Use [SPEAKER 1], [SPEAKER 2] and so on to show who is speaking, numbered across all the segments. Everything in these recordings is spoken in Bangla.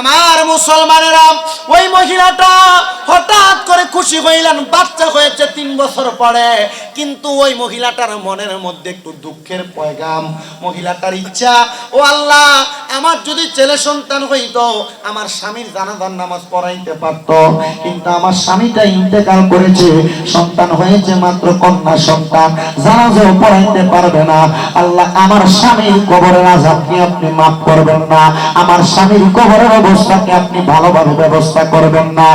[SPEAKER 1] আমার মুসলমানেরা, ওই মহিলাটা হঠাৎ করে খুশি হইলেন, বাচ্চা হয়েছে 3 বছর পরে। কিন্তু ওই মহিলাটার মনের মধ্যে একটু দুঃখের পয়গাম। মহিলাটার ইচ্ছা, ও আল্লাহ, আমার যদি ছেলে সন্তান হইতো, আমার স্বামীর জানাজার নামাজ পড়াইতে পারত। কিন্তু আমার স্বামীটা ইন্তেকাল করেছে, সন্তান হয়েছে মাত্র কন্যা সন্তান, জানাজাও পড়াইতে পারবে না। আল্লাহ, আমার স্বামীর কবরের আযাবকে আপনি মাফ করবেন না, আমার স্বামীর কবরের অবস্থাকে আপনি ভালোভাবে ব্যবস্থা করবেন না।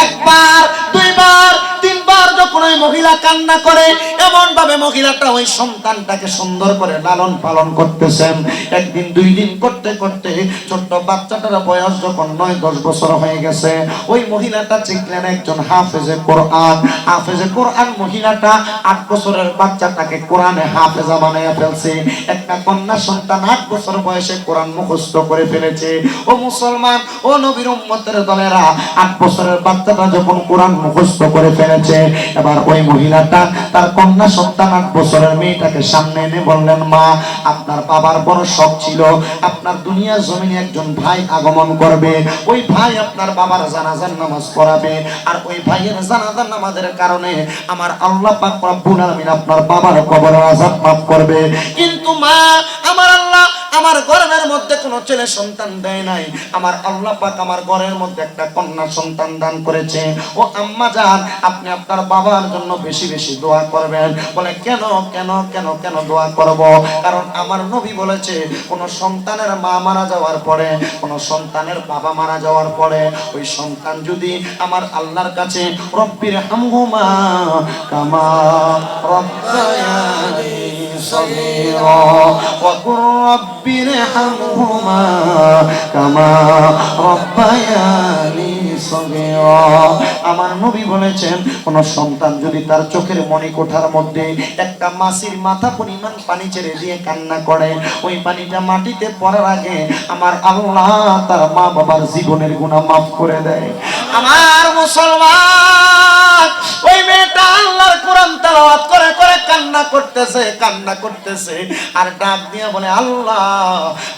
[SPEAKER 1] একবার, দুইবার, তিনবার যখন ওই মহিলা কান্না করে, এমন ভাবে মহিলাটা ওই সন্তানটাকে সুন্দর করে লালন পালন করতেছেন। একদিন, 2 দিন করতে করতে ছোট্ট বাচ্চাটার বয়স যখন 9-10 বছর হয়ে গেছে, ওই মহিলাটা চিনলেন একজন হাফেজে কোরআন। হাফেজে কোরআন মহিলাটা 8 বছরের বাচ্চাটাকে কোরআনে হাফেজা বানাইয়া ফেলছে। একটা কন্যা সন্তান 8 বছর বয়সে কোরআন মুখস্থ করে ফেলেছে। ও মুসলমান, ও নবীর উম্মতের দলেরা, 8 বছরের বাচ্চাটা যখন কোরআন মুখস্থ করে ফেলেছে, এবার ওই মহিলাটা তার কন্যা সন্তান 8 বছরের মেয়েটাকে সামনে এনে বললেন, মা, আপনার বাবার বড় শখ ছিল আপনার দুনিয়ার জমিনে একজন ভাই আগমন করবে, ওই ভাই আপনার বাবার জানাজার নামাজ পড়াবে, আর ওই ভাইয়ের জানাজার নামাজের কারণে আমার আল্লাহ পাক রব্বুল আলামিন আপনার বাবার কবরের আযাব মাফ করবে। কিন্তু মা, আমার আল্লাহ আমার গর্ভের মধ্যে কোনো ছেলে সন্তান দেয় নাই, আমার আল্লাহ পাক আমার ঘরের মধ্যে একটা কন্যা সন্তান দান করেছে। ও আম্মা জান, আপনি আপনার বাবার জন্য বেশি বেশি দোয়া করবেন। বলে, কেন কেন কেন কেন দোয়া করব? কারণ আমার নবী বলেছে, কোন সন্তানের মা মারা যাওয়ার পরে, কোন সন্তানের বাবা মারা যাওয়ার পরে, ওই সন্তান যদি আমার আল্লাহর কাছে রব্বির হামহুমা কামা রব্বায়ানি সগীরা ওয়া কুর রব্বির হামহুমা কামা রব্বায়ানি সগীরা। আমার নবী বলেছেন, কোন সন্তান যদি তার চোখের মণিকোঠার মধ্যে একটা মাছির মাথা পরিমাণ পানি ছেড়ে দিয়ে কান্না করে, ওই পানিটা মাটিতে পড়ার আগে আমার আল্লাহ তার মা বাবার জীবনের গুনাহ মাফ করে দেয়। আমার মুসলমান, ওই মেয়েটা আল্লাহর কোরআন তেলাওয়াত করে করে কান্না করতেছে, কান্না করতেছে, আর ডাক দিয়ে বলে, আল্লাহ,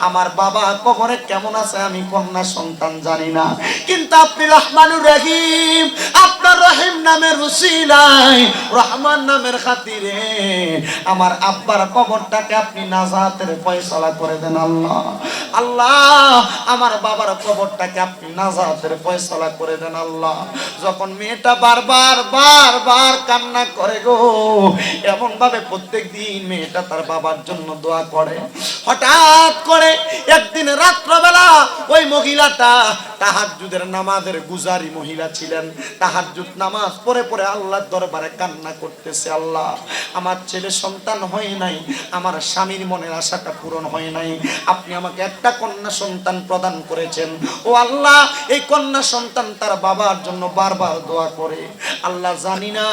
[SPEAKER 1] আমার বাবা কবরে কেমন আছে আমি কন্যা সন্তান জানি না, কিন্তু আপনি রহমানুর রহিম, আপনার রহিম নামের উসিলায়, রহমান নামের খাতিরে আমার আব্বার কবরটাকে আপনি নাজাতের ফয়সালা করে দেন। আল্লাহ, আল্লাহ, আমার বাবার কবরটাকে আপনি নাজাতের ফয়সালা করে দেন। আল্লাহ। যখন মেয়েটা বারবার বারবার কান্না করে গো, এমন ভাবে প্রত্যেক দিন মেয়েটা তার বাবার জন্য দোয়া করে, হঠাৎ করে একদিন রাত্রবেলা ওই মহিলাটা তাহাজ্জুদের নামাজের গুজারি মহিলা ছিলেন, তাহাজ্জুদ নামাজ পড়ে পড়ে আল্লাহর দরবারে কান্না করতেছে, আল্লাহ, আমার ছেলে সন্তান হয় নাই, আমার স্বামীর মনের আশাটা পূরণ হয় নাই, আপনি আমাকে একটা কন্যা সন্তান প্রদান করেছেন। ও আল্লাহ, এই কন্যা সন্তান তার বাবার জন্য বারবার দোয়া করে, আল্লাহ, জানি না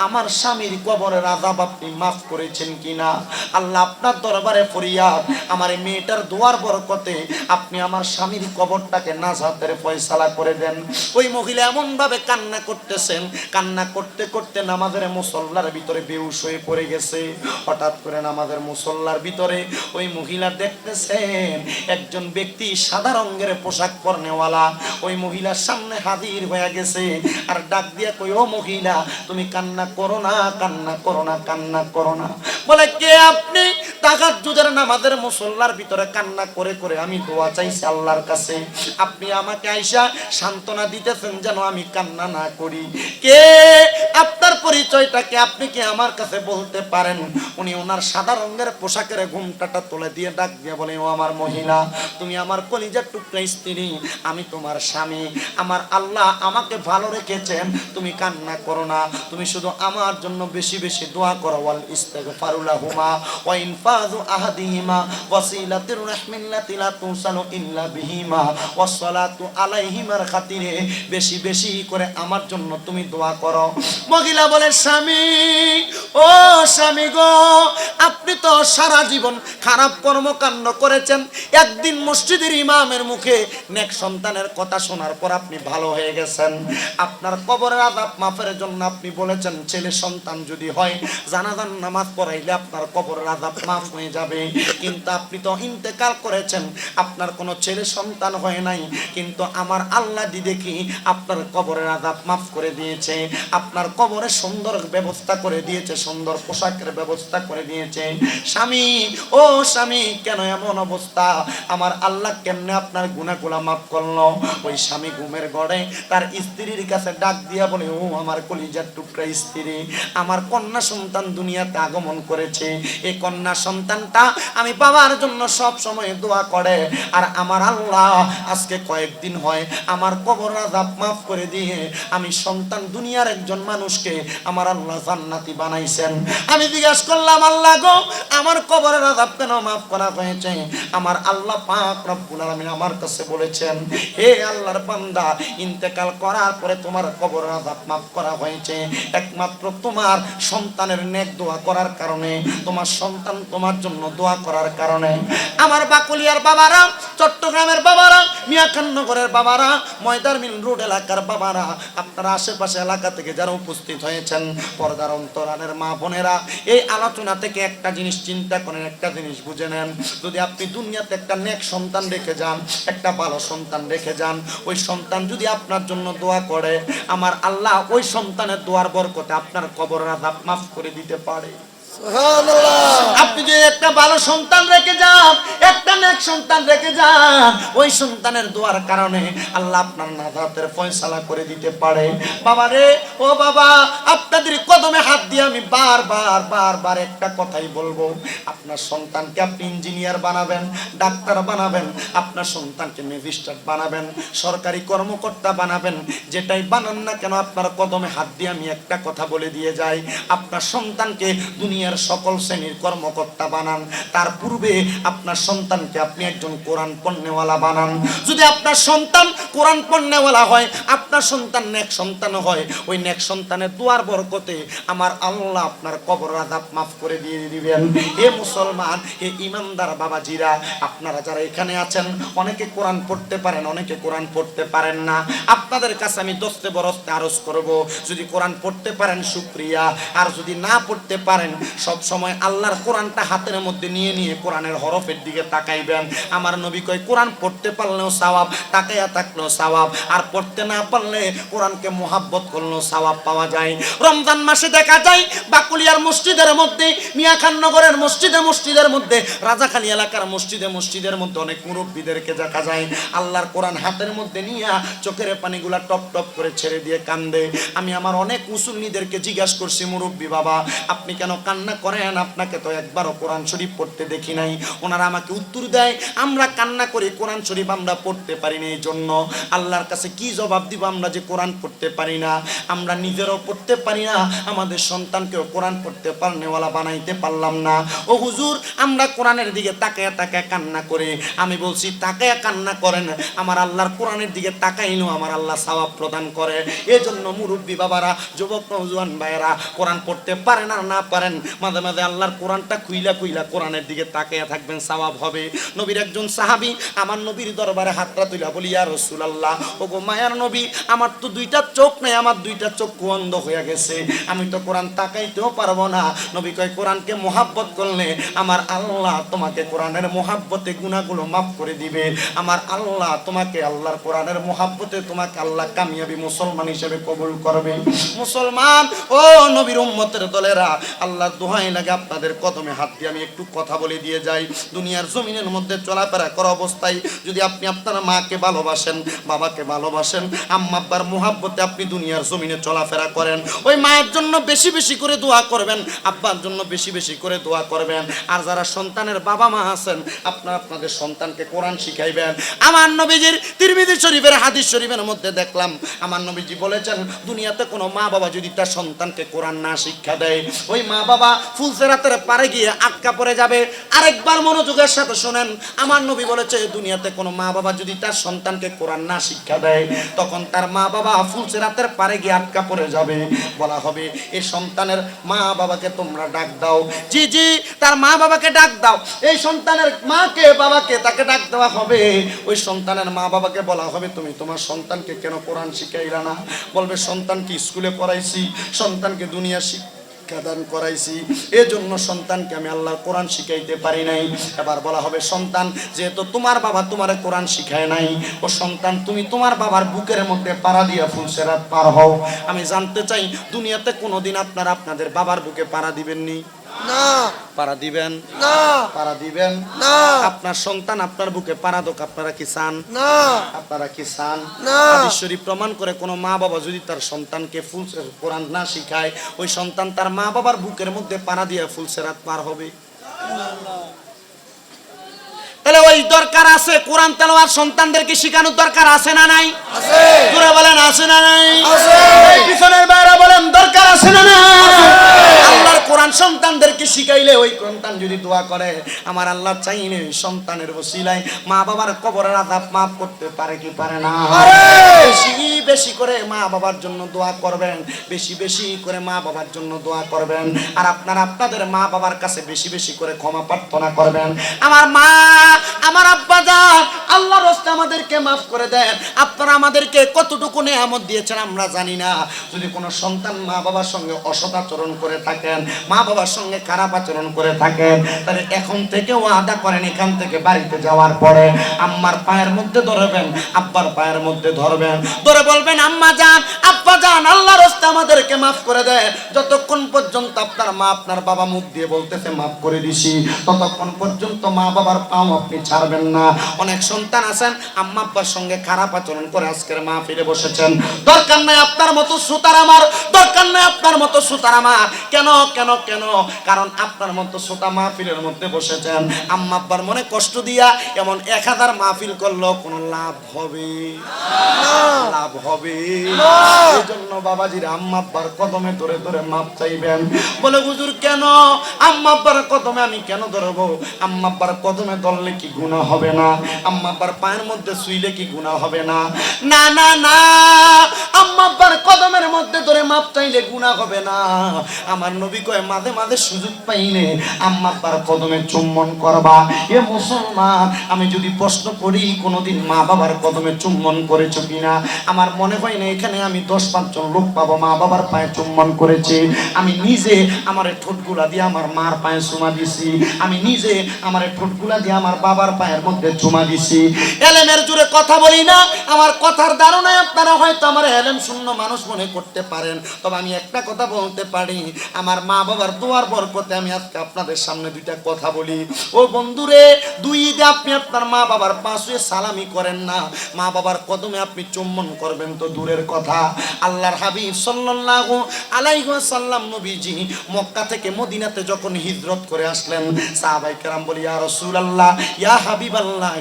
[SPEAKER 1] আমার স্বামীর কবরের আযাব আপনি মাফ করেছেন কিনা। আল্লাহ, আপনার দরবারে ফরিয়াদ, আমার এই মেয়েটার দোয়ার বরকতে আপনি আমার স্বামীর কবরটাকে নাজাতের ফয়সালা করে দেন। ওই মহিলা এমন ভাবে কান্না করতেছেন, কান্না করতে করতে নামাজের মুসল্লার ভিতরে বেহুশ হয়ে পড়ে গেছে। হঠাৎ করে নামাজের মুসল্লার ভিতরে ওই মহিলা দেখতেছেন একজন ব্যক্তি সাদা রঙের পোশাক পরনেওয়ালা ওই মহিলার সামনে হাজির হয়ে গেছে, আর ডাক দিয়ে কই, ও মহিলা, তুমি কান্না করো না, কান্না করো না, কান্না করো না। বলে, কে আপনি? তাহাজ্জুদের নামাজের মুসল্লার ভিতরে কান্না করে করে আমি দোয়া চাইছি আল্লাহর কাছে, আপনি আমাকে আইসা সান্ত্বনা দিতেছেন যেন আমি কান্না না করি। কে? আপনার পরিচয়টাকে আপনি কি আমার কাছে বলতে পারেন? উনি ওনার সাদা রঙের পোশাকের ঘুমটাটা তুলে দিয়ে ডাক দিয়ে বলে, ও আমার মহিলা, তুমি আমার কলিজার টুকরা স্ত্রী, আমি তোমার স্বামী, আমার আল্লাহ আমাকে ভালো রেখেছেন, তুমি কান্না করো না, তুমি শুধু আমার জন্য বেশি বেশি দোয়া করো, ওয়াল ইস্তিগফারু লাহুমা ওয়া ইনফাযু আহাদিহিমা ওয়াসিলাতুর রাহমিল্লাতি লা তুসালু ইল্লা বিহিমা ওয়াসসালাতু আলাইহিমার খাতিরে বেশি বেশি করে আমার জন্য তুমি দোয়া করো। মহিলা বলে, স্বামী, ও স্বামী গো, আপনি তো সারা জীবন খারাপ কর্মকাণ্ড করেছেন, একদিন মসজিদের ইমামের মুখে নেক সন্তানের কথা শোনার পর আপনি ভালো হয়ে গেছেন। আপনার কবরের আযাব মাফের জন্য আপনি বলেছেন ছেলে সন্তান যদি হয় জানাজার নামাজ পড়াইলে আপনার কবরের আযাব মাফ হয়ে যাবে। কিন্তু আপনি তো ইন্তেকাল করেছেন, আপনার কোনো ছেলে সন্তান হয় নাই, কিন্তু আমার আল্লাহ দি দেখি আপনার কবরের আযাব মাফ করে দিয়েছে, আপনার কবরে সুন্দর ব্যবস্থা করে দিয়েছে, সুন্দর পোশাকের ব্যবস্থা করে দিয়েছে। স্বামী, ও স্বামী, কেন এমন অবস্থা? আমার আল্লাহ কেমনে আপনার গুনাহগুলো মাফ করলো? ওই স্বামী ঘুমের ঘরে তার স্ত্রীর কাছে ডাক দিয়া বলে, ও আমার কলিজার টুকরা স্ত্রী, আমার কন্যা সন্তান দুনিয়াতে আগমন করেছে, এই কন্যা সন্তানটা আমি বাবার জন্য সব সময় দোয়া করে, আর আমার আল্লাহ আজকে কয়েকদিন হয় আমার কবর আযাব মাফ করে দিয়ে আমি সন্তান দুনিয়ার একজন মানুষকে আমার আল্লাহ জান্নাতি বানাইছেন। আমি জিজ্ঞাসা করলাম, আল্লাহ গো, আমার কবরের আযাব কেন মাফ করা হয়েছে? আমার আল্লাহ পাক রব্বুল আলামিন আমার কাছে বলেছেন, হে আল্লাহর বান্দা, ইন্তেকাল করার পরে তোমার কবরের আযাব মাফ করা হয়েছে একমাত্র তোমার সন্তানের নেক দোয়া করার কারণে, তোমার সন্তান তোমার জন্য দোয়া করার কারণে। আমার বাকুলিয়ার বাবারা, চট্টগ্রামের বাবারা, মিয়াখাননগরের বাবারা, ময়দার মিল রোড এলাকার বাবারা, আপনারা আশেপাশে এলাকা থেকে যারা উপস্থিত হয়েছেন, পর্দার অন্তরালের মা বোনেরা, এই আলোচনা থেকে একটা জিনিস চিন্তা করেন, একটা জিনিস বুঝে নেন। যদি আপনি দুনিয়াতে একটা নেক সন্তান রেখে যান, একটা ভালো সন্তান রেখে যান, ওই সন্তান যদি আপনার জন্য দোয়া করে, আমার আল্লাহ ওই সন্তানের দোয়ার বরকতে আপনার কবরের আযাব মাফ করে দিতে পারে। আপনি যদি একটা ভালো সন্তান রেখে যান, একটা নেক সন্তান রেখে যান, ওই সন্তানের দোয়ার কারণে আল্লাহ আপনার নাজাতের ফয়সালা করে দিতে পারে। বাবা রে, ও বাবা, আপনাদের কদমে হাত দিয়ে আমি বারবার একটা কথাই বলবো, আপনার সন্তানকে আপনি ইঞ্জিনিয়ার বানাবেন, ডাক্তার বানাবেন, আপনার সন্তানকে ম্যাজিস্ট্রেট বানাবেন, সরকারি কর্মকর্তা বানাবেন, যেটাই বানান না কেন আপনার কদমে হাত দিয়ে আমি একটা কথা বলে দিয়ে যাই, আপনার সন্তানকে দুনিয়ার সকল শ্রেণীর কর্মকর্তা বানান, তার পূর্বে আপনার সন্তানকে আপনি একজন কোরআন পড়নেওয়ালা বানান। যদি আপনার সন্তান কোরআন পড়নেওয়ালা হয়, আপনার সন্তান নেক সন্তান হয়, ওই নেক সন্তানের দুয়ার বরকতে আমার আল্লাহ আপনার কবর আযাব মাফ করে দিয়ে দিবেন। হে মুসলমান, হে ইমানদার বাবাজিরা, আপনারা যারা এখানে আছেন, অনেকে কোরআন পড়তে পারেন, অনেকে কোরআন পড়তে পারেন না। আপনাদের কাছে আমি দস্তে বরস্তে আরজ করব, যদি কোরআন পড়তে পারেন শুকরিয়া, আর যদি না পড়তে পারেন সব সময় আল্লাহর কোরআনটা হাতের মধ্যে নিয়ে নিয়ে কোরআনের হরফের দিকে তাকাইবেন। আমার নবী কয়, কোরআন পড়তে পারলেও সওয়াব, তাকাইয়া থাকলেও সওয়াব, আর পড়তে না পারলে কোরআনকে মোহাব্বত করলেও সওয়াব পাওয়া যায়। রমজান মাসে দেখা যায় বাকুলিয়ার মসজিদের মধ্যে, মিয়াখাননগরের মসজিদের মধ্যে, রাজাখালী এলাকার মসজিদের মধ্যে অনেক মুরব্বীদেরকে দেখা যায় আল্লাহর কোরআন হাতের মধ্যে নিয়ে চোখের পানিগুলা টপ টপ করে ছেড়ে দিয়ে কান্দে। আমি আমার অনেক মুসল্লিদেরকে জিজ্ঞাসা করছি, মুরব্বী বাবা, আপনি কেন কান্না করেন? আপনাকে তো একবারও কোরআন শরীফ পড়তে দেখি নাই। ওনারা আমাকে উত্তর দেয়, আমরা কান্না করি কোরআন শরীফ আমরা পড়তে পারি না, এই জন্য। আল্লাহর কাছে কি জবাব দিব আমরা যে কোরআন পড়তে পারি না? আমরা নিজেরাও পড়তে পারি না, আমাদের সন্তানকেও কোরআন পড়তে পারনেওয়ালা বানাইতে পারলাম না। ও হুজুর, আমরা কোরআনের দিকে তাকায়া তাকায়া কান্না করে, আমি বলছি তাকায়া কান্না করেন, আমার আল্লাহর কোরআনের দিকে তাকাইলেও আমার আল্লাহ সওয়াব প্রদান করে। এজন্য মুরব্বী বাবারা, যুবক নওজোয়ান ভাইয়েরা, কোরআন পড়তে পারেন আর না পারেন, মাঝে মাঝে আল্লাহর কোরআনটা খুইলা কোরআনের দিকে তাকিয়ে থাকবেন, সওয়াব হবে। নবীর একজন সাহাবী আমার নবীর দরবারে হাতটা তুইলা বলি, ইয়া রাসূলুল্লাহ, ওগো মায়ার নবী, আমার তো দুইটা চোখ নাই, আমার দুইটা চক্ষু অন্ধ হয়ে গেছে, আমি তো কোরআন তাকাইতেও পারবো না। নবী কয়, কোরআনকে মোহাব্বত করলে আমার আল্লাহ তোমাকে কোরআনের মোহাব্বতে গুনাহগুলো মাফ করে দিবে। আমার আল্লাহ তোমাকে আল্লাহর কোরআনের মোহাব্বতে তোমাকে আল্লাহ কামিয়াবি মুসলমান হিসেবে কবুল করবে। মুসলমান, ও নবীর উম্মতের দলেরা, আল্লাহর দোহাই লাগে আপনাদের কদমে হাত দিয়ে আমি একটু কথা বলে দিয়ে যাই। দুনিয়ার জমিনের মধ্যে চলাফেরা করা অবস্থায় যদি আপনি আপনার মাকে ভালোবাসেন, বাবাকে ভালোবাসেন, আম্মা আব্বার মুহাব্বতে আপনি দুনিয়ার জমিনে চলাফেরা করেন, ওই মায়ের জন্য বেশি বেশি করে দোয়া করবেন, আব্বার জন্য বেশি বেশি করে দোয়া করবেন। আর যারা সন্তানের বাবা মা আছেন, আপনারা আপনাদের সন্তানকে কোরআন শিখাইবেন। আমার নবীজির তিরমিজি শরীফের হাদিস শরীফের মধ্যে দেখলাম, আমার নবীজি বলেছেন, দুনিয়াতে কোনো মা বাবা যদি তার সন্তানকে কোরআন না শিক্ষা দেয়, ওই মা বাবা ফুলসেরাতের পারে গিয়ে আটকা পড়ে যাবে। আরেকবার মনোযোগের সাথে শোনেন, আমার নবী বলেছে দুনিয়াতে কোনো মা বাবা যদি তার সন্তানকে কোরআন না শিক্ষা দেয়, তখন তার মা বাবা ফুলসেরাতের পারে গিয়ে আটকা পড়ে যাবে। বলা হবে এই সন্তানের মা বাবাকে তোমরা ডাক দাও। জি জি, তার মা বাবাকে ডাক দাও। এই সন্তানের মাকে বাবাকে তাকে ডাক দেওয়া হবে। ওই সন্তানের মা বাবাকে বলা হবে তুমি তোমার সন্তানকে কেন কোরআন শিখাইলা না? বলবে সন্তানকে স্কুলে পড়াইছি, সন্তানকে দুনিয়া শিক্ষাদান করাইছি, এজন্য সন্তানকে আমি আল্লাহর কোরআন শিখাইতে পারি নাই। এবার বলা হবে সন্তান যেহেতু তোমার বাবা তোমারে কোরআন শিখায় নাই, ও সন্তান তুমি তোমার বাবার বুকের মধ্যে পাড়া দিয়া ফুলসেরাত পার হও। আমি জানতে চাই দুনিয়াতে কোনোদিন আপনারা আপনাদের বাবার বুকে পাড়া দিবেননি? না। পাড়া দিবেন? না। পাড়া দিবেন? না। আপনার সন্তান আপনার বুকে পাড়া দোক আপনারা কি চান? না। আপনারা কি চান? না। হাদিস শরীফ প্রমাণ করে কোন মা বাবা যদি তার সন্তানকে কোরআন না শিখায়, ওই সন্তান তার মা বাবার বুকের মধ্যে পাড়া দিয়ে ফুলসেরাত পার হবে। তাহলে ওই দরকার আছে কোরআন তেলাওয়াত সন্তানদেরকে শেখানোর দরকার আছে না নাই? আছে। জোরে বলেন আছে না নাই? আছে। পিছনের বাইরে বলেন দরকার আছে না নাই? আল্লাহর কোরআন সন্তানদেরকে শিখাইলে ওই সন্তান যদি দোয়া করে, আমার আল্লাহ চাইলে ওই সন্তানের ওসিলায় মা বাবার কবরের আযাব মাফ করতে পারে কি পারে না? বেশি বেশি করে মা বাবার জন্য দোয়া করবেন, বেশি বেশি করে মা বাবার জন্য দোয়া করবেন। আর আপনারা আপনাদের মা বাবার কাছে বেশি বেশি করে ক্ষমা প্রার্থনা করবেন। আমার মা আমার আব্বা যান আল্লাহর রাস্তে আমাদেরকে মাফ করে দেন। আপনারা আমাদেরকে কতটুকু নেয়ামত দিয়েছেন আমরা জানি না। যদি কোনো সন্তান মা বাবার সঙ্গে অসৎ আচরণ করে থাকেন, মা বাবার সঙ্গে খারাপ আচরণ করে থাকেন, তাহলে এখন থেকে ওয়াদা করেন এখান থেকে বাড়িতে যাওয়ার পরে আম্মার পায়ের মধ্যে ধরবেন, আব্বার পায়ের মধ্যে ধরবেন, ধরে বলবেন আম্মা যান আব্বা যান আল্লাহর রাস্তে আমাদেরকে মাফ করে দেন। যতক্ষণ পর্যন্ত আপনার মা আপনার বাবা মুখ দিয়ে বলতেছে মাফ করে দিছি, ততক্ষণ পর্যন্ত মা বাবার পাও আপনি ছাড়বেন না। অনেক সন্তান আছেন আম্মা আব্বার সঙ্গে খারাপ আচরণ করে আজকের মাহফিলে বসেছেন। দরকার নাই আপনার মতো সুতার আমার, দরকার নাই আপনার মতো সুতার আমার। কেন কেন কেন? কারণ আপনার মতো সুতা মাহফিলের মধ্যে বসেছেন, আম্মা আব্বার মনে কষ্ট দিয়া এমন 1000 মাহফিল করলেও কোনো লাভ হবে না, লাভ হবে না। এজন্য বাবাজির আম্মা আব্বার কদমে ধরে ধরে মাপ চাইবেন। বলে হুজুর কেন আম্মা আব্বার কদমে আমি কেন ধরবো? আম্মা আব্বার কদমে ধরলে কি গুনাহ হবে না? আম্মা আব্বার পায়ের মধ্যে শুইলে কি গুনাহ হবে না? না না না, আম্মা আব্বার কদমের মধ্যে ধরে মাপ চাইলে গুনাহ হবে না। আমার নবী কয় মাঝে মাঝে সুযোগ পাইলে আম্মা আব্বার কদমে চুম্বন করবা। এ মুসলমান, আমি যদি প্রশ্ন করি কোনোদিন মা বাবার কদমে চুম্বন করেছো কিনা, আমার মনে হয় না এখানে আমি 10-5 জন লোক পাবো মা বাবার পায়ে চুম্বন করেছে। আমি নিজে আমার ঠোঁটগুলা দিয়ে আমার মার পায়ে চুমা দিছি, আমি নিজে আমার ঠোঁটগুলা দিয়ে আমার বাবার পায়ের মধ্যে চুমা দিছি। এলেমের জোরে কথা বলি না, আমার কথার ধারণায় আপনারা হয়তো আমার এলেম শূন্য মানুষ মনে করতে পারেন, তবে আমি একটা কথা বলতে পারি, আমার মা বাবার দোয়ার বরকতে আমি আজকে আপনাদের সামনে দুইটা কথা বলি। ও বন্ধুরে, দুই ঈদে আপনি আপনার মা বাবার পাশে সালামি করেন না, মা বাবার কদমে আপনি চুম্বন করবেন তো দূরের কথা। আল্লাহর হাবিব সাল্লাল্লাহু আলাইহি ওয়াসাল্লাম নবীজি মক্কা থেকে মদিনাতে যখন হিজরত করে আসলেন, সাহাবায়ে কেরাম বলি ইয়া রাসূলুল্লাহ ইয়া হাবিবাল্লাহ,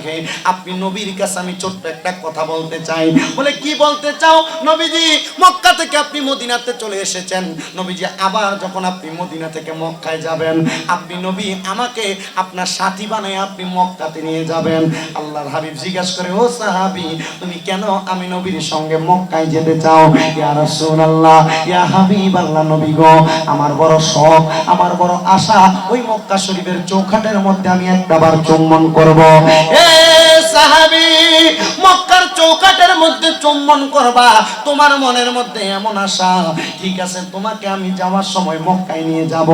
[SPEAKER 1] আপনি নবীর কাছে আমি ছোট্ট একটা কথা বলতে চাই। বলে কি বলতে চাও? নবীজি মক্কা থেকে আপনি মদিনাতে চলে এসেছেন, নবীজি আবার যখন আপনি মদিনা থেকে মক্কায় যাবেন, আপনি নবী আমাকে আপনার সাথী বানায় আপনি মক্কাতে নিয়ে যাবেন। আল্লাহর হাবিব জিজ্ঞাসা করে ও সাহাবী তুমি কেন আমি নবীর সঙ্গে মক্কায় যেতে চাও? ইয়া রাসূলুল্লাহ ইয়া হাবিবাল্লাহ, নবী গো আমার বড় শখ, আমার বড় আশা ওই মক্কা শরীফের চৌখাটের মধ্যে আমি একবার চুম্বন করব। এ সাহাবী, মক্কার চৌকাটের মধ্যে চুম্বন করবা, তোমার মনের মধ্যে এমন আশা, ঠিক আছে তোমাকে আমি যাওয়ার সময় মক্কায় নিয়ে যাব।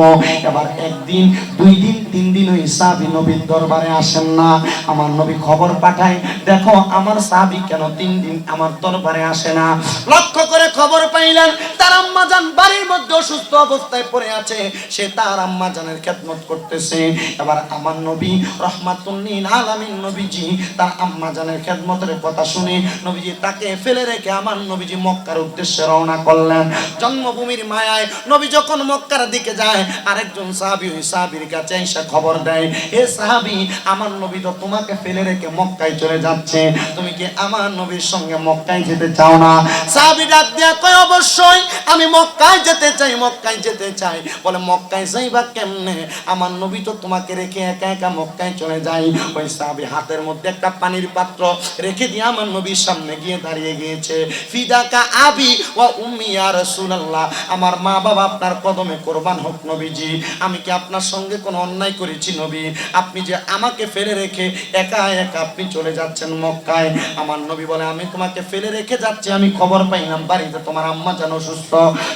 [SPEAKER 1] এবার একদিন 2 দিন 3 দিন ওই সাহাবী নবীর দরবারে আসেন না। আমার নবী খবর পাঠায়, দেখো আমার সাহাবী কেন 3 দিন আমার দরবারে আসে না। লক্ষ্য করে খবর পাইলেন তার আম্মা জান বাড়ির মধ্যে অসুস্থ অবস্থায় পড়ে আছে, সে তার আম্মা জানের খেদমত করতেছে। এবার আমার নবী রহমাতুল লিল আলামিন নবীজি তার আম্মা জানের খেদমতের কথা শুনে নবীজি তাকে ফেলে রেখে আমার নবীজি মক্কার উদ্দেশ্যে রওনা করলেন। জন্মভূমির মায়ায় নবী যখন মক্কার দিকে যায়, আরেকজন সাহাবী ওই সাহাবীর কাছে এসে খবর দেয়, হে সাহাবী, আমার নবী তো তোমাকে ফেলে রেখে মক্কায় চলে যাচ্ছে, তুমি কি আমার নবীর সঙ্গে মক্কায় যেতে চাও না? সাহাবী ডাক দিয়া কয়, অবশ্যই আমি মক্কায় যেতে চাই, মক্কায় যেতে চাই। বলে মক্কায় যাইবা কেমনে? আমার নবী তো তোমাকে রেখে একা একা মক্কায় চলে যায়। ওই সাহাবী হাতের মধ্যে একটা পানির পাত্র রেখে দিয়ে আমার নবীর সামনে গিয়ে দাঁড়িয়ে গিয়েছে। ফিদাকা আবি ওয়া উম্মি ইয়া রাসূলুল্লাহ, আমার মা বাবা আপনার কদমে কোরবান হোক নবীজি। আমি কি আপনার সঙ্গে কোনো অন্যায় করেছি নবী? আপনি যে আমাকে ফেলে রেখে একা একা আপনি চলে যাচ্ছেন মক্কায়। আমার নবী বলে, আমি তোমাকে ফেলে রেখে যাচ্ছি, আমি খবর পাইলাম বাড়িতে তোমার আম্মা জান অসুস্থ।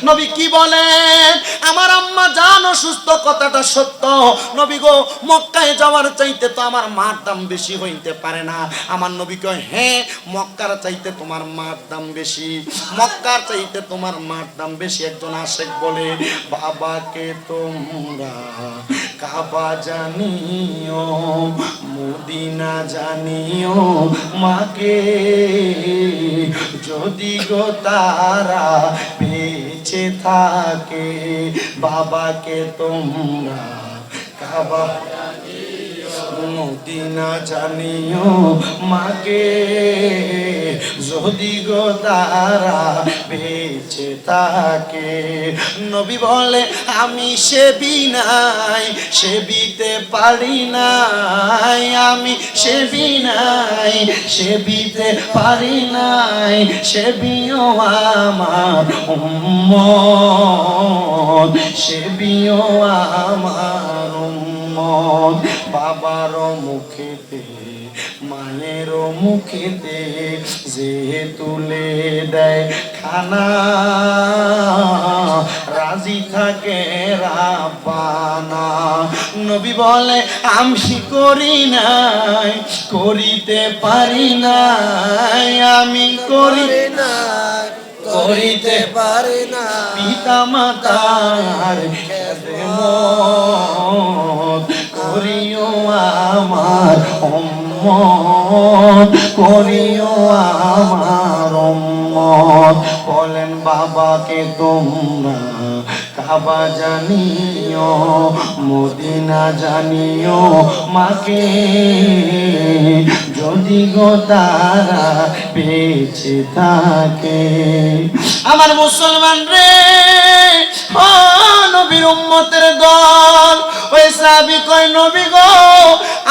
[SPEAKER 1] নবী কি বলেন? আমার আম্মা জান অসুস্থ, কথাটা সত্য নবী গো। মক্কায় যাওয়ার চাইতে তো আমার মার দাম বেশি হইতে পারে না। আমার নবী কয়, হ্যাঁ, মক্কার চাইতে তোমার মার দাম বেশি, মক্কার চাইতে তোমার মার দাম বেশি। একজন আশেক বলে, বাবাকে তোমরা কাবা জানিও, মদিনা জানিও, মাকে যদি গো তারা বেঁচে থাকে। বাবাকে তোমরা কাবা মদিনা জানিও, মাকে যদি গো তারা বেঁচে থাকে। নবী বলে, আমি সেবি নাই, সেবিতে পারি নাই, আমি সেবি নাই, সেবিতে পারি নাই, সেবিও আমার উম্মত, সেবিও আমার উম্মত। বাবার মুখেতে মায়ের মুখেতে যে তুলে দেয় খানা, রাজি থাকে রাব্বানা। নবী বলে, আমি করি নাই, করিতে পারি নাই, আমি করি নাই, করিতে পারি না। পিতা মাতার খেদমত করিও আমার উম্মত, করিও আমার উম্মত। বলেন, বাবাকে তোমরা কাবা জানিও, মদিনা জানিও, মাকে যদি গো তারা বেঁচে থাকে। আমার মুসলমান রে, ও নবীর উম্মতের দল, ওই সাহাবী কয়, নবী গো,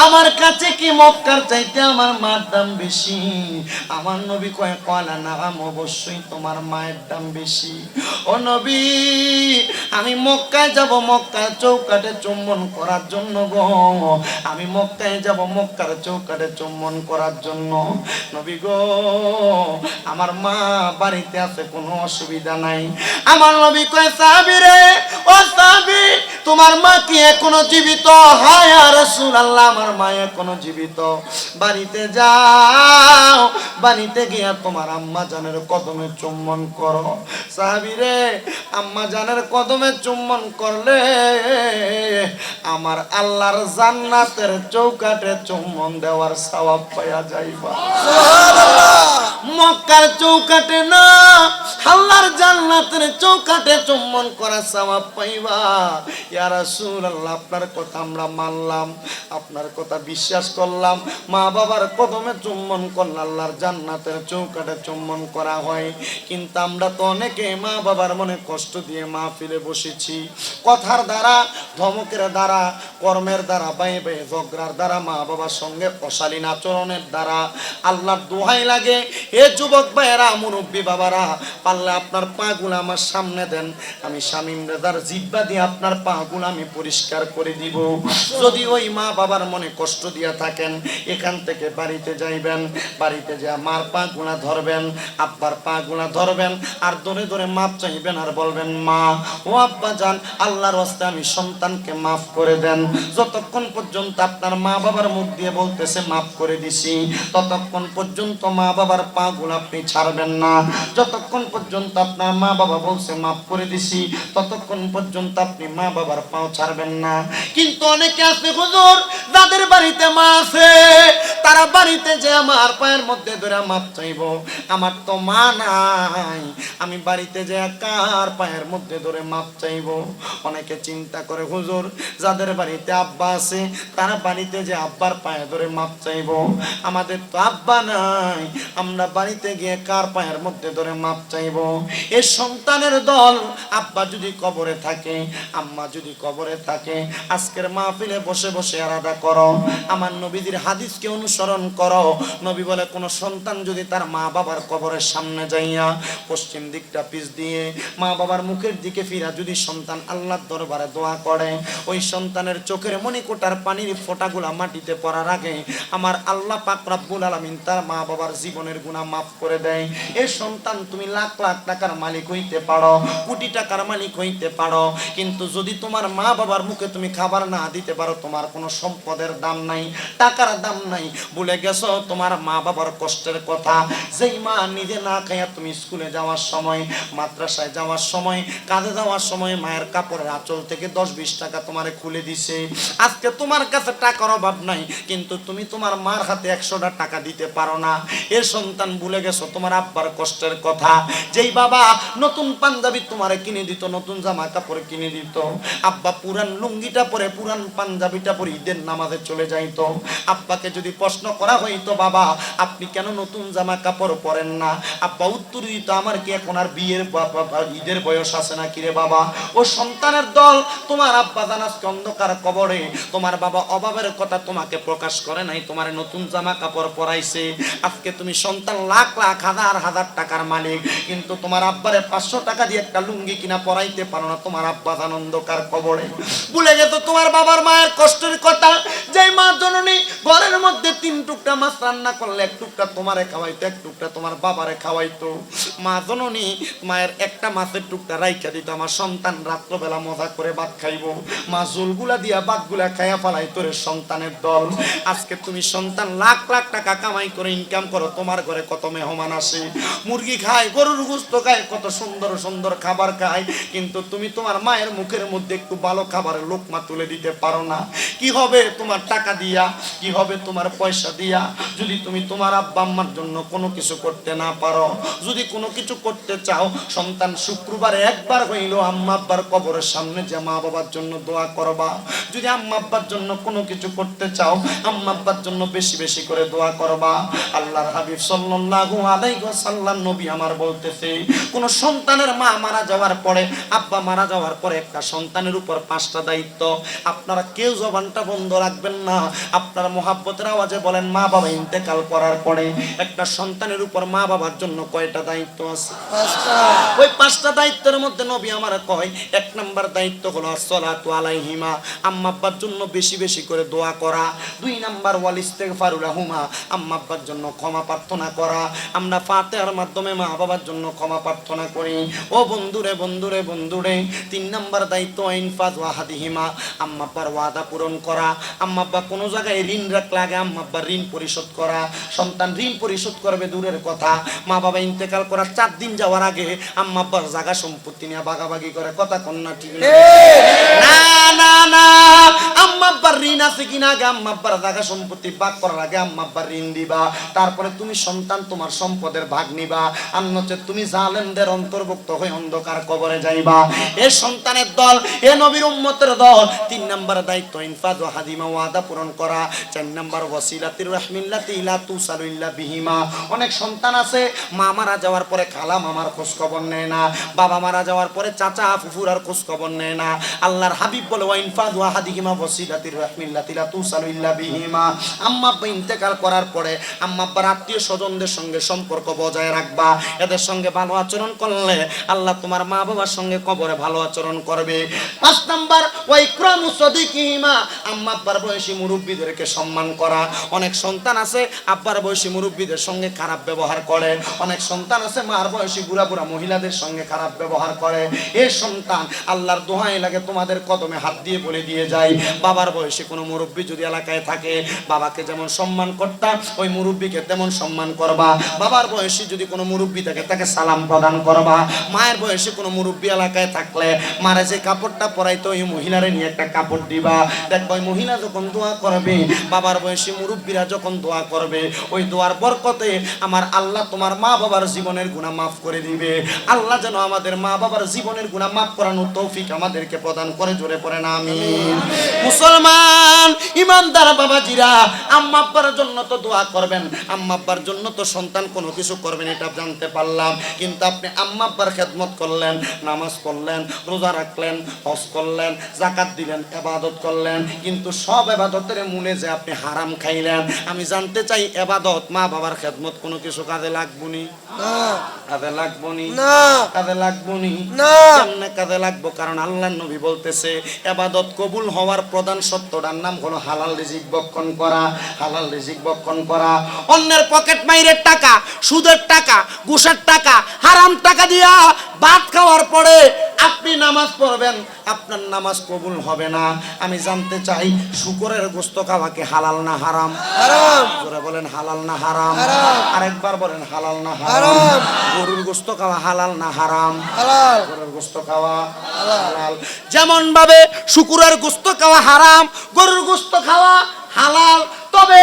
[SPEAKER 1] আমার কাছে কি মক্কার চাইতে আমার মার দাম বেশি? আমার নবী কয়, কলা নাম, অবশ্যই তোমার মায়ের দাম বেশি। ও নবী, আমি মক্কায় যাব মক্কার চৌকাঠে চুম্বন করার জন্য গো, আমি মক্কায় যাব মক্কার চৌকাঠে চুম্বন করার জন্য। নবী গো, আমার মা বাড়িতে আছে, কোনো অসুবিধা নাই। আমার নবী কয়, সাহাবী রে, ও সাহাবী, তোমার মা কি এখনো জীবিত? হ্যাঁ ইয়া রাসূলুল্লাহ, আমার মা এখনো জীবিত। বাড়িতে যাও, বাড়িতে গিয়া তোমার আম্মা জানের কদমে চুম্বন করো। সাহাবী রে, আম্মা জানের কদমে চুম্বন করলে আমার আল্লাহর জান্নাতের চৌকাঠে চুম্বন দেওয়ার সওয়াব পাওয়া যাইবা। সুবহানাল্লাহ। মক্কার চৌকাঠে না, আল্লাহর জান্নাতের চৌকাঠে চুম্বন করার সওয়াব পাইবা। ইয়া রাসূলুল্লাহ, আপনার কথা আমরা মানলাম, আপনার কথা বিশ্বাস করলাম। মা বাবার কদমে চুম্বন করলে আল্লাহর জান্নাতের চৌকাঠে চুম্বন করা হয়, কিন্তু আমরা তো অনেকে মা বাবার মনে কষ্ট দিয়ে মাহফিলে বসেছি। কথার দ্বারা, ধমকের দ্বারা, কর্মের দ্বারা, বায়ে বায়ে ঝগড়ার দ্বারা, মা বাবার সঙ্গে অশালীন আচরণের দ্বারা। আল্লাহর দোহাই লাগে, এ যুবক ভাইয়েরা, মুরব্বী বাবারা, পারলে আপনার পাগুলো আমার সামনে দেন, আমি শামীম রেজার জিহ্বা দিয়ে আপনার পাগুলো আমি পরিষ্কার করে দিব। যদি ওই মা বাবার মনে কষ্ট দিয়া থাকেন, এখান থেকে বাড়িতে যাইবেন, বাড়িতে যা মার পাগুলা ধরবেন, আব্বার পাগুলা ধরবেন, আর ধরে ধরে মাপ চাই চাইবেন আর বলবেন মা ও আব্বা জান আল্লাহর রাস্তায় আমি সন্তানকে মাফ করে দেন। যতক্ষণ পর্যন্ত আপনার মা বাবার মুখ দিয়ে বলতেছে মাফ করে দিছি, ততক্ষণ পর্যন্ত মা বাবার পা গুলো আপনি ছাড়বেন না। যতক্ষণ পর্যন্ত আপনার মা বাবা বলছে মাফ করে দিছি, ততক্ষণ পর্যন্ত আপনি মা বাবার পাও ছাড়বেন না। কিন্তু অনেকে আছে হুজুর যাদের বাড়িতে মা আছে, তারা বাড়িতে যে আমার পায়ের মধ্যে ধরে মাপ চাইবো, আমার তো মা নাই, আমি বাড়িতে যে কার পায়ের মধ্যে ধরে মাপ চাইবো। অনেকে চিন্তা করে হুজুর যাদের বাড়িতে আব্বা আছে তারা বাড়িতে যে আব্বার পায়ে ধরে মাপ চাইবো, আমাদের তো আব্বা নাই, আমরা বাড়িতে গিয়ে কার পায়ের মধ্যে ধরে মাপ চাইবো। এই সন্তানের দল আব্বা যদি কবরে থাকে, আম্মা যদি কবরে থাকে, আজকের মাহফিলে বসে বসে আলাদা করো, আমার নবীদের হাদিসকে অনুসরণ করো। নবী বলে কোন সন্তান যদি তার মা বাবার কবরের সামনে যাইয়া পশ্চিম দিকটা পিছ দিয়ে মা বাবার মুখের দিকে ফিরা যদি সন্তান আল্লাহর দরবারে দোয়া করে, ওই সন্তানের চোখের মণিকোটার পানির ফোঁটাগুলা মাটিতে পড়ার আগে আমার আল্লাহ পাক রব্বুল আলামিন তার মা বাবার জীবনের গুনাহ মাফ করে দেয়। এই সন্তান তুমি লাখ লাখ টাকার মালিক হইতে পারো, কোটি টাকার মালিক হইতে পারো, কিন্তু যদি তোমার মা বাবার মুখে তুমি খাবার না দিতে পারো, তোমার কোনো সম্পদের দাম নাই, টাকার দাম নাই। ভুলে গেছো তোমার মা বাবার কষ্টের কথা। যেই মা নিজে না খাইয়া তুমি স্কুলে যাওয়ার সময়, মাদ্রাসায় যাওয়ার সময়, কাজে যাওয়ার সময় মায়ের কাপড়ের আঁচল থেকে 10-20 টাকা তোমারে খুলে দিছে। আজকে তোমার কাছে টাকার অভাব নাই, কিন্তু তুমি তোমার মার হাতে 100টা টাকা দিতে পারো না। এ সন্তান ভুলে গেছো তোমার আব্বার কষ্টের কথা। যেই বাবা নতুন পাঞ্জাবি তোমারে কিনে দিত, নতুন জামা কাপড় কিনে দিত, আব্বা পুরান লুঙ্গিটা পরে পুরান পাঞ্জাবিটা পরে ঈদের নামাজে চলে যাইতো, আব্বাকে যদি প্রশ্ন করা হইতো বাবা আপনি কেন নতুন জামা কাপড় পরেন না, আব্বা উত্তর দিত আমার কি এখন আর বিয়ের ঈদের বয়স আছে না কিরে বাবা। ও সন্তানের দল তোমার আব্বা জানাজকে অন্ধকার কবরে, তোমার বাবা অভাবের কথা তোমাকে প্রকাশ করে নাই, তোমার নতুন জামা কাপড় পরাইছে। আজকে তুমি সন্তান লাখ লাখ হাজার হাজার টাকার মালিক, কিন্তু তোমার আব্বারে 500 টাকা দিয়ে একটা লুঙ্গি কিনা পরাইতে পারো না, তোমার আব্বা জান অন্ধকার কবরে। ভুলে গেছো তোমার বাবার মায়ের কষ্টের কথা। যে মা জননী ঘরের মধ্যে 3 টুকরা মাছ রান্না করলে 1 টুকরা তোমারে খাওয়াইতো, 1 টুকরা তোমার বাবারে খাওয়াইতো। মা জননী মায়ের একটা মাছের টুকরা রাইখা দিত, আমার সন্তান রাত্রবেলা মজা করে ভাত খাইবো। মা জলগুলা দিয়া ভাতগুলা খাইয়া ফেলাইতো রে সন্তানের দল। আজকে তুমি সন্তান লাখ লাখ টাকা কামাই করে ইনকাম করো, তোমার ঘরে কত মেহমান আসে, মুরগি খায়, গরুর গোশত খায়, কত সুন্দর সুন্দর খাবার খায়, কিন্তু তুমি তোমার মায়ের মুখের মধ্যে একটু ভালো খাবারের লোকমা তুলে দিতে পারো না। কি হবে তোমার টাকা দিয়া, কি হবে তোমার পয়সা দিয়া, যদি তুমি তোমার আব্বা আম্মার জন্য কোনো কিছু করতে না পারো। যদি কোনো কিছু করতে চাও, সন্তান শুক্রবারে একবার হইলো আম্মা আব্বার কবরের সামনে যে মা বাবার জন্য দোয়া করবা। যদি আম্মা আব্বার জন্য কোনো কিছু করতে চাও, আম্মা আব্বার জন্য বেশি বেশি করে দোয়া করবা। আল্লাহর হাবিব সাল্লাল্লাহু আলাইহি ওয়াসাল্লাম নবী আমার বলতেছে, কোন সন্তানের মা মারা যাওয়ার পরে, আব্বা মারা যাওয়ার পরে একটা সন্তানের উপর 5টা দায়িত্ব। আপনারা কেউ জবানটা বন্ধ রাখবেন না, আপনারা মোহাব্বতের আওয়াজে বলেন মা বাবা ইন্তেকাল করার পরে একটা সন্তানের উপর মা বাবার জন্য কয়টা দায়িত্ব আছে? 5টা। ওই 5টা দায়িত্বের মধ্যে নবী আমার কয় 1 নাম্বার দায়িত্ব হলো আসসালাতু আলাইহিমা, আম্মা আব্বার জন্য বেশি বেশি করে দোয়া করা। 2 নাম্বার ওয়াল ইস্তিগফারু লাহুমা, আম্মা আব্বার জন্য ক্ষমা প্রার্থনা করা। আমরা ফাতিহার মাধ্যমে মা বাবার জন্য ক্ষমা প্রার্থনা করি। ও বন্ধুরে বন্ধুরে বন্ধুরে 3 নাম্বার দায়িত্ব ইনফাজ ওয়াহাদিহিমা, আম্মা আব্বার ওয়াদা পূরণ করা। আম্মা আব্বা কোনো জায়গায় ঋণ রাখলে আগে আম্মা আব্বার ঋণ পরিশোধ করা। সন্তান ঋণ পরিশোধ করবে দূরের কথা, মা বাবা ইন্তেকাল করার 4 দিন যাওয়ার আগে আম্মা আব্বার জায়গা সম্পত্তি নিয়ে ভাগাভাগি করে। কথা কন্যা ঠিক না? না না, আম্মা আব্বার ঋণ আছে কিনা আগে আম্মা আব্বার জায়গা সম্পত্তি ভাগ করার আগে আম্মা আব্বার ঋণ দিবা, তারপরে তুমি সন্তান তোমার সম্পদের ভাগ নিবা। আর নচে তুমি জালেমদের অন্তর্ভুক্ত হয়ে অন্ধকার কবরে যাইবা। এ সন্তানের দল, এ নবীর উম্মতের দল 3 নাম্বার দায়িত্ব ইনফাজ ওয়া হাদিমা, ওয়াদা পূরণ করা। 4 নাম্বার ওয়াসিলাতির রাহমিল্লাতি লা তুসালু ইল্লা বিহিমা। অনেক সন্তান আছে মা মারা যাওয়ার পরে খালা মামার খোঁজ খবর নেয় না, বাবা মারা যাওয়ার পরে চাচা ফুফুর আর খোঁজ খবর নেয় না। আল্লাহর হাবিব বলে ওয়া ইনফাজ ওয়া হাদিমা ওয়াসিলাতি মিল্লাতি লা তুসালু ইল্লা বিহিমা। আম্মা আব্বা ইন্তেকাল করার পরে আম্মা আব্বার আত্মীয় স্বজনদের সঙ্গে সম্পর্ক বজায় রাখবা। এদের সঙ্গে ভালো আচরণ করলে আল্লাহ তোমার মা বাবার সঙ্গে কবরে ভালো আচরণ করবে। 5 নাম্বার ওয়া ইকরামু সাদিকিহিমা, আম্মা আব্বার বয়সী মুরব্বিদেরকে সম্মান করা। অনেক সন্তান আছে আব্বার বয়সী মুরব্বিদের সঙ্গে খারাপ ব্যবহার করে, অনেক সন্তান আছে মার বয়সী বুড়া বুড়া মহিলাদের সঙ্গে খারাপ ব্যবহার করে। এই সন্তান আল্লাহর দোহাই লাগে তোমাদের কদমে হাত দিয়ে বলে দিয়ে যায়, বাবার বয়সী কোনো মুরব্বি যদি এলাকায় থাকে বাবাকে যেমন সম্মান করতা ওই মুরব্বিকে তেমন সম্মান করবা। বাবার বয়সী যদি কোনো মুরব্বি থাকে তাকে সালাম প্রদান করবা। মায়ের বয়সী কোনো মুরব্বি এলাকায় থাকলে মারে যে কাপড়টা পরাইতো ওই মহিলারে নিয়ে একটা কাপড় দিবা। দেখবা ওই মহিলা যখন দোয়া করবে, বাবার বয়সী মুরব্বিরা যখন দোয়া করবে, ওই দোয়ার বরকতে আমার আল্লাহ তোমার মা বাবার জীবনের গুনাহ মাফ করে দিবে। আল্লাহ যেন আমাদের মা বাবার জীবনের গুনাহ মাফ করানোর তৌফিক আমাদেরকে প্রদান করে, জোরে পড়েন আমিন। মুসলমান ইমানদার বাবাজিরা, আম্মা আব্বার জন্য তো দোয়া করবেন, আম্মা আব্বার জন্য তো সন্তান কোনো কিছু করবেন, এটা জানতে পারলাম। কিন্তু আপনি আম্মা আব্বার খেদমত করলেন, নামাজ পড়লেন, রোজা রাখলেন, হজ করলেন, যাকাত দিলেন, ইবাদত করলেন, কিন্তু সব ইবাদতের মূলে যে আপনি হারাম খাইলেন। আমি জানতে চাই ইবাদত মা বাবার খেদমত কোনো কিছু কাজে লাগবনি? না। কাজে লাগবনি? না। কাজে লাগবনি? না। কেমনে কাজে লাগবো? কারণ আল্লাহর নবী বলতেছে ইবাদত কবুল হওয়ার প্রধান শর্তটার নাম হলো হালাল রিজিক ভক্ষণ করা। হালাল রিজিক ভক্ষণ করা। অন্যের পকেট মাইরের টাকা, সুদের টাকা, ঘুষের টাকা, হারাম টাকা দিয়া ভাত খাওয়ার পরে আপনি নামাজ পড়বেন, আপনার নামাজ কবুল হবে না। আমি জানতে চাই শুকরের গোশত খাওয়া কি হালাল না হারাম? হারাম। জোরে বলেন হালাল না হারাম? হারাম। আরেকবার বলেন হালাল না হারাম? গরুর গোশত খাওয়া হালাল না হারাম? হালাল। গরুর গোশত খাওয়া হালাল। যেমন ভাবে শুকরের গোশত খাওয়া হারাম, গরুর গোশত খাওয়া হালাল। তবে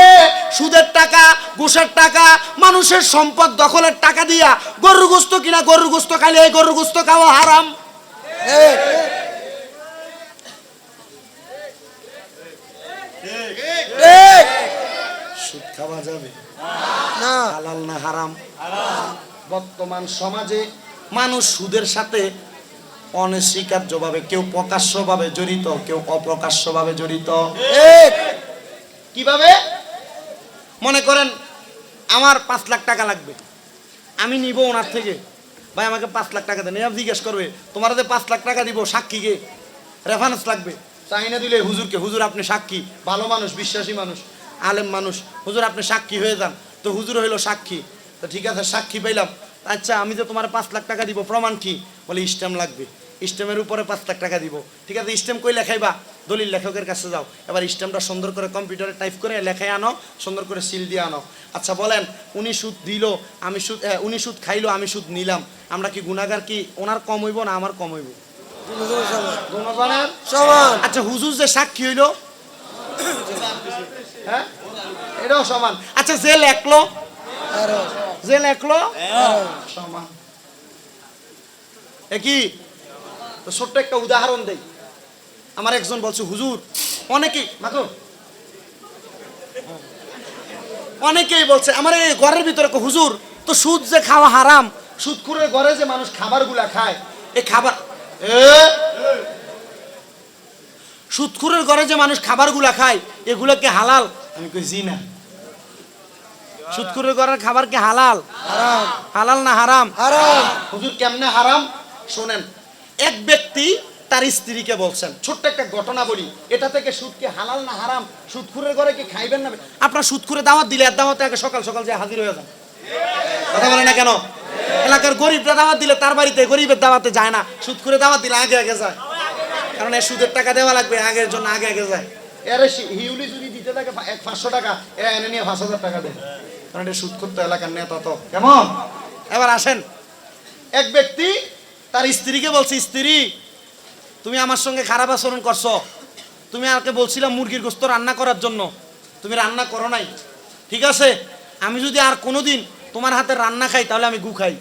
[SPEAKER 1] সুদের টাকা, ঘুষের টাকা, মানুষের সম্পদ দখলের টাকা দিয়া গরুর গোশত কিনা, গরুর গোশত খাইলে এই গরুর গোশত খাওয়া হারাম। সুদ খাওয়া যাবে না? হালাল না হারাম? বর্তমান সমাজে মানুষ সুদের সাথে অনস্বীকার্যভাবে, কেউ প্রকাশ্যভাবে জড়িত, কেউ অপ্রকাশ্যভাবে জড়িত। কিভাবে? মনে করেন আমার 5 লাখ টাকা লাগবে, আমি নিব ওনার থেকে, ভাই আমাকে 5 লাখ টাকা দেন। এরা জিজ্ঞেস করবে তোমার যে 5 লাখ টাকা দিব সাক্ষীকে, রেফারেন্স লাগবে। চাহিনা দিলে হুজুরকে, হুজুর আপনি সাক্ষী, ভালো মানুষ, বিশ্বাসী মানুষ, আলেম মানুষ, হুজুর আপনি সাক্ষী হয়ে যান। তো হুজুর হইলো সাক্ষী। তো ঠিক আছে, সাক্ষী পাইলাম। আচ্ছা আমি যে তোমার 5 লাখ টাকা দিব, প্রমাণ কি? বলে স্ট্যাম্প লাগবে, স্ট্যাম্পের উপরে 5 লাখ টাকা দিব। ঠিক আছে, স্ট্যাম্প কই লেখাইবা? দলিল লেখকের কাছে যাও, এবার স্ট্যাম্পটা সুন্দর করে কম্পিউটারে টাইপ করে লেখাই আনো, সুন্দর করে সিল দিয়ে আনো। আচ্ছা বলেন, উনি সুদ দিল, আমি সুদ, উনি সুদ খাইলো, আমি সুদ নিলাম, আমরা কি গুনাহগার? কি ওনার কম হইব না আমার কম হইব? সমান। আচ্ছা হুজুর যে সাক্ষী হইলো, হ্যাঁ এটাও সমান। আচ্ছা যে লেখলো, যে লেখলো সমান। একই। তো ছোট্ট একটা উদাহরণ দেই। আমার একজন বলছে হুজুর, অনেকেই বলছে আমার এই ঘরের ভিতরে, হুজুর তো সুদ যে খাওয়া হারাম, সুদখোরের ঘরে যে মানুষ খাবারগুলা খায়, এই খাবার, সুদখোরের ঘরে যে মানুষ খাবারগুলা খায় এগুলো কি হালাল? আমি কই জি না। সুদখোরের ঘরের খাবার কি হালাল? হারাম। হালাল না হারাম? হারাম। হুজুর কেমনে হারাম? শোনেন, এক ব্যক্তি তার স্ত্রীকে বলছেন, ছোট্ট একটা ঘটনা বলি, এটা থেকে সুদ কি হালাল না হারাম? সুদখোরের ঘরে কি খাইবেন না? আপনার সুদখোরে দাওয়াত দিলে, দাওয়াতে আগে সকাল সকাল যে হাজির হয়ে যান। কথা বলে না কেন? এলাকার গরিবরা দাওয়াত দিলে তার বাড়িতে, গরিবের দাওয়াতে যায় না, সুদখোরে দাওয়াত দিলে আগে আগে যায়, কারণ এই সুদের টাকা দেওয়া লাগবে, আগের জন্য আগে আগে যায়। এর হিউলি যদি দিতে থাকে 500 টাকা, এরা এনে নিয়ে 5000 টাকা দেয়, কারণ এটা সুদখোর তো এলাকার নেতা। তো কেমন? এবার আসেন, এক ব্যক্তি তার স্ত্রীকে বলছে, স্ত্রী তুমি আমার সঙ্গে খারাপ আচরণ করছো, তুমি আমাকে বলছিলাম মুরগির গোশত রান্না করার জন্য, তুমি রান্না করো নাই, ঠিক আছে আমি যদি আর কোনোদিন তোমার হাতে রান্না খাই তাহলে আমি গু খাই।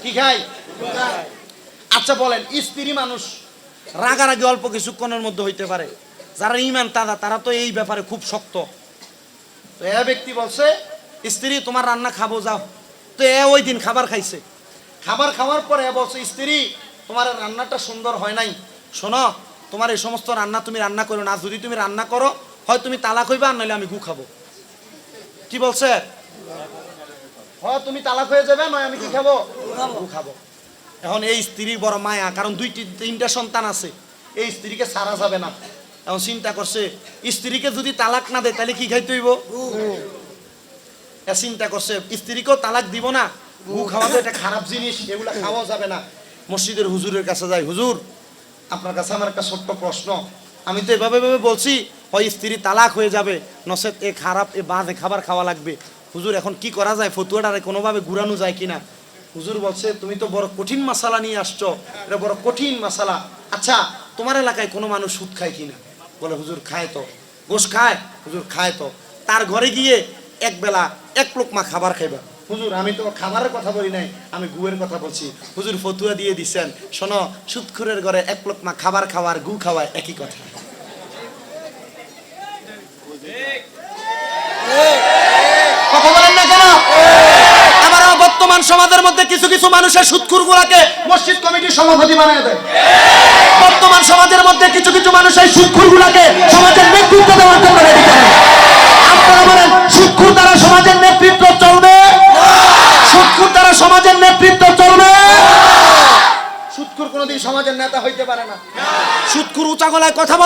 [SPEAKER 1] কি খাই? আচ্ছা বলেন, স্ত্রী মানুষ, রাগারাগি অল্প কিছুক্ষণের মধ্যে হইতে পারে, যারা ইমান তারা তো এই ব্যাপারে খুব শক্ত। তো এ ব্যক্তি বলছে, স্ত্রী তোমার রান্না খাবো যাও। তো এ ওই দিন খাবার খাইছে, খাবার খাওয়ার পরে বলছে, স্ত্রী তোমার রান্নাটা সুন্দর হয় নাই, শোনো তোমার এই সমস্ত রান্না তুমি রান্না করো না, যদি তুমি রান্না করো হয় তুমি তালাক হইবা, আর নাহলে আমি গু খাবো। কি বলছে? হয় তুমি তালাক হয়ে যাবে, নয় আমি কি খাবো? গু খাবো। এখন এই স্ত্রীর বড় মায়া, কারণ 2-3টা সন্তান আছে, এই স্ত্রীকে ছাড়া যাবে না। এখন চিন্তা করছে স্ত্রীকে যদি তালাক না দেয় তাহলে কি খাইতে হইব? চিন্তা করছে স্ত্রীকেও তালাক দিব না, গু খাওয়া তো এটা খারাপ জিনিস, এগুলা খাওয়া যাবে না। মসজিদের হুজুরের কাছে যাই, হুজুর আপনার কাছে আমার একটা ছোট্ট প্রশ্ন, আমি তো এভাবে ভাবে বলছি হয় স্ত্রী তালাক হয়ে যাবে, নচেত এ খারাপ এ বাজে খাবার খাওয়া লাগবে। হুজুর এখন কি করা যায়, ফতুয়াটারে কোনোভাবে ঘুরানো যায় কিনা? হুজুর বলছে তুমি তো বড় কঠিন মশালা নিয়ে আসছো, এটা বড় কঠিন মশালা। আচ্ছা তোমার এলাকায় কোনো মানুষ সুদ খায় কিনা? বলে হুজুর খায় তো। গোশ খায়? হুজুর খায় তো। তার ঘরে গিয়ে এক বেলা 1 লোকমা খাবার খাইবা। হুজুর আমি তো খাবারের কথা বলি নাই, আমি গুয়ের কথা বলছি। হুজুর ফতুয়া দিয়ে দিচ্ছেন, শোনো সুদখোরের ঘরে 1 লোকমা খাবার খাওয়ার গু খাওয়ায় একই কথা। কথা বলেন না কেন? আবার বর্তমান সমাজের মধ্যে কিছু কিছু মানুষের সুদখোর গুলাকে মসজিদ কমিটির সভাপতি বানিয়ে দেয়। বর্তমান সমাজের মধ্যে কিছু কিছু মানুষের সুদখোর গুলাকে সমাজের নেতৃত্ব দেওয়ার জন্য রেডি করে। আপনারা বলেন সুদখোর দ্বারা সমাজের নেতৃত্ব চলবে? সুদখোর দ্বারা সমাজের নেতৃত্ব চলবে? সুদখোর কোনোদিন সমাজের নেতা হইতে পারে না। সুদখোর উঁচা গলায় কথা বলে